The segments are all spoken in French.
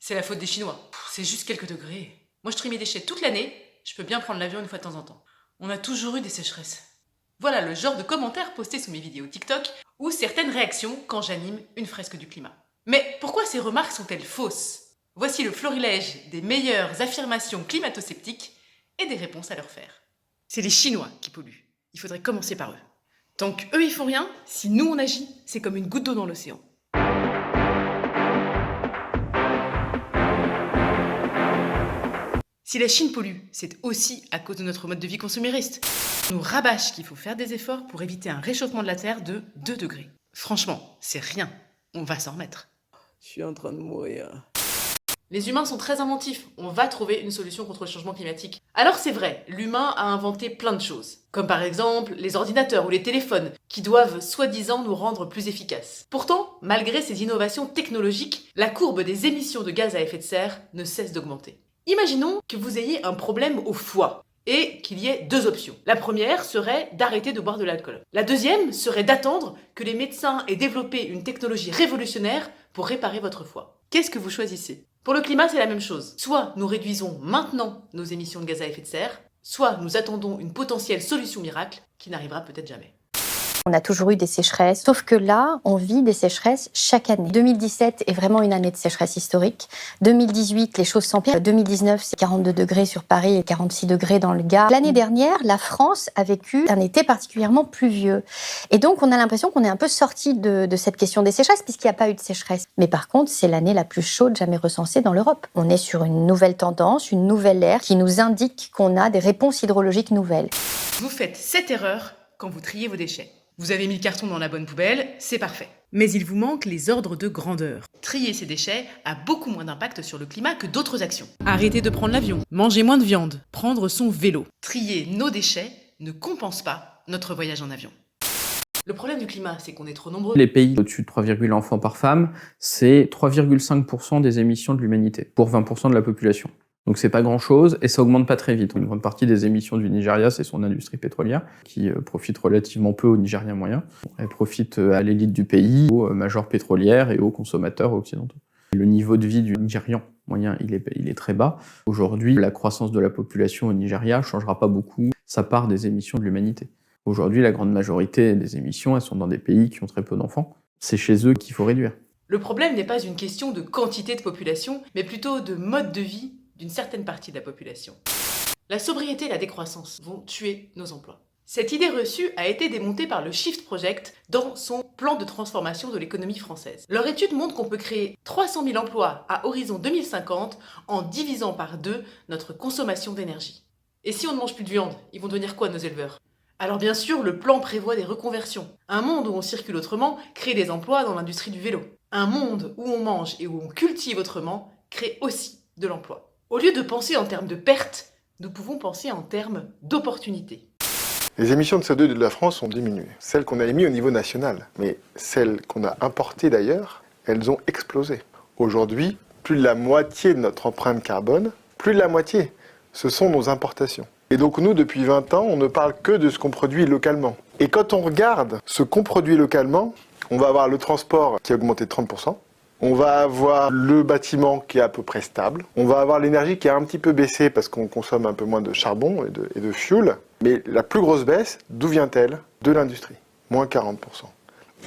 C'est la faute des Chinois. C'est juste quelques degrés. Moi, je trie mes déchets toute l'année. Je peux bien prendre l'avion une fois de temps en temps. On a toujours eu des sécheresses. Voilà le genre de commentaires postés sous mes vidéos TikTok ou certaines réactions quand j'anime une fresque du climat. Mais pourquoi ces remarques sont-elles fausses? Voici le florilège des meilleures affirmations climato-sceptiques et des réponses à leur faire. C'est les Chinois qui polluent. Il faudrait commencer par eux. Tant qu'eux ils font rien, si nous on agit, c'est comme une goutte d'eau dans l'océan. Si la Chine pollue, c'est aussi à cause de notre mode de vie consumériste. On nous rabâche qu'il faut faire des efforts pour éviter un réchauffement de la Terre de 2 degrés. Franchement, c'est rien. On va s'en remettre. Je suis en train de mourir. Les humains sont très inventifs. On va trouver une solution contre le changement climatique. Alors c'est vrai, l'humain a inventé plein de choses. Comme par exemple les ordinateurs ou les téléphones, qui doivent soi-disant nous rendre plus efficaces. Pourtant, malgré ces innovations technologiques, la courbe des émissions de gaz à effet de serre ne cesse d'augmenter. Imaginons que vous ayez un problème au foie et qu'il y ait 2 options. La première serait d'arrêter de boire de l'alcool. La deuxième serait d'attendre que les médecins aient développé une technologie révolutionnaire pour réparer votre foie. Qu'est-ce que vous choisissez? Pour le climat, c'est la même chose. Soit nous réduisons maintenant nos émissions de gaz à effet de serre, soit nous attendons une potentielle solution miracle qui n'arrivera peut-être jamais. On a toujours eu des sécheresses, sauf que là, on vit des sécheresses chaque année. 2017 est vraiment une année de sécheresse historique. 2018, les choses s'empirent. 2019, c'est 42 degrés sur Paris et 46 degrés dans le Gard. L'année dernière, la France a vécu un été particulièrement pluvieux. Et donc, on a l'impression qu'on est un peu sorti de cette question des sécheresses, puisqu'il n'y a pas eu de sécheresse. Mais par contre, c'est l'année la plus chaude jamais recensée dans l'Europe. On est sur une nouvelle tendance, une nouvelle ère qui nous indique qu'on a des réponses hydrologiques nouvelles. Vous faites cette erreur quand vous triez vos déchets. Vous avez mis le carton dans la bonne poubelle, c'est parfait. Mais il vous manque les ordres de grandeur. Trier ces déchets a beaucoup moins d'impact sur le climat que d'autres actions. Arrêter de prendre l'avion, manger moins de viande, prendre son vélo. Trier nos déchets ne compense pas notre voyage en avion. Le problème du climat, c'est qu'on est trop nombreux. Les pays au-dessus de 3,1 enfants par femme, c'est 3,5% des émissions de l'humanité, pour 20% de la population. Donc c'est pas grand-chose et ça augmente pas très vite. Une grande partie des émissions du Nigeria, c'est son industrie pétrolière, qui profite relativement peu aux Nigériens moyens. Elle profite à l'élite du pays, aux majors pétrolières et aux consommateurs occidentaux. Le niveau de vie du Nigérian moyen, il est très bas. Aujourd'hui, la croissance de la population au Nigeria changera pas beaucoup sa part des émissions de l'humanité. Aujourd'hui, la grande majorité des émissions, elles sont dans des pays qui ont très peu d'enfants. C'est chez eux qu'il faut réduire. Le problème n'est pas une question de quantité de population, mais plutôt de mode de vie d'une certaine partie de la population. La sobriété et la décroissance vont tuer nos emplois. Cette idée reçue a été démontée par le Shift Project dans son plan de transformation de l'économie française. Leur étude montre qu'on peut créer 300 000 emplois à horizon 2050 en divisant par 2 notre consommation d'énergie. Et si on ne mange plus de viande, ils vont devenir quoi nos éleveurs? Alors bien sûr, le plan prévoit des reconversions. Un monde où on circule autrement crée des emplois dans l'industrie du vélo. Un monde où on mange et où on cultive autrement crée aussi de l'emploi. Au lieu de penser en termes de pertes, nous pouvons penser en termes d'opportunités. Les émissions de CO2 de la France ont diminué. Celles qu'on a émises au niveau national, mais celles qu'on a importées d'ailleurs, elles ont explosé. Aujourd'hui, plus de la moitié de notre empreinte carbone, plus de la moitié, ce sont nos importations. Et donc nous, depuis 20 ans, on ne parle que de ce qu'on produit localement. Et quand on regarde ce qu'on produit localement, on va avoir le transport qui a augmenté de 30%. On va avoir le bâtiment qui est à peu près stable. On va avoir l'énergie qui a un petit peu baissé parce qu'on consomme un peu moins de charbon et de fuel. Mais la plus grosse baisse, d'où vient-elle? De l'industrie, moins 40%.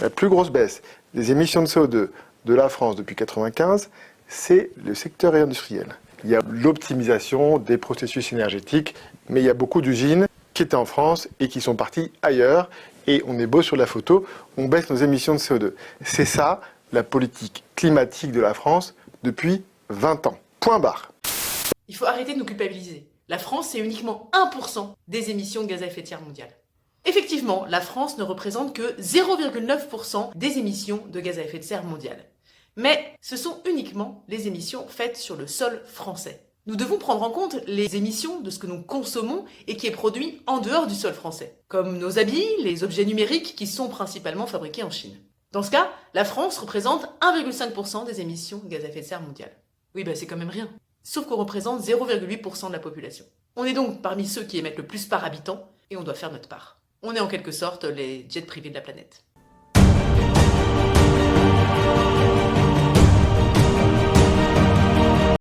La plus grosse baisse des émissions de CO2 de la France depuis 1995, c'est le secteur industriel. Il y a l'optimisation des processus énergétiques, mais il y a beaucoup d'usines qui étaient en France et qui sont parties ailleurs. Et on est beau sur la photo, on baisse nos émissions de CO2. C'est ça, la politique climatique de la France depuis 20 ans. Point barre. Il faut arrêter de nous culpabiliser. La France, c'est uniquement 1% des émissions de gaz à effet de serre mondiales. Effectivement, la France ne représente que 0,9% des émissions de gaz à effet de serre mondiales. Mais ce sont uniquement les émissions faites sur le sol français. Nous devons prendre en compte les émissions de ce que nous consommons et qui est produit en dehors du sol français, comme nos habits, les objets numériques qui sont principalement fabriqués en Chine. Dans ce cas, la France représente 1,5% des émissions de gaz à effet de serre mondiales. Oui, c'est quand même rien. Sauf qu'on représente 0,8% de la population. On est donc parmi ceux qui émettent le plus par habitant et on doit faire notre part. On est en quelque sorte les jets privés de la planète.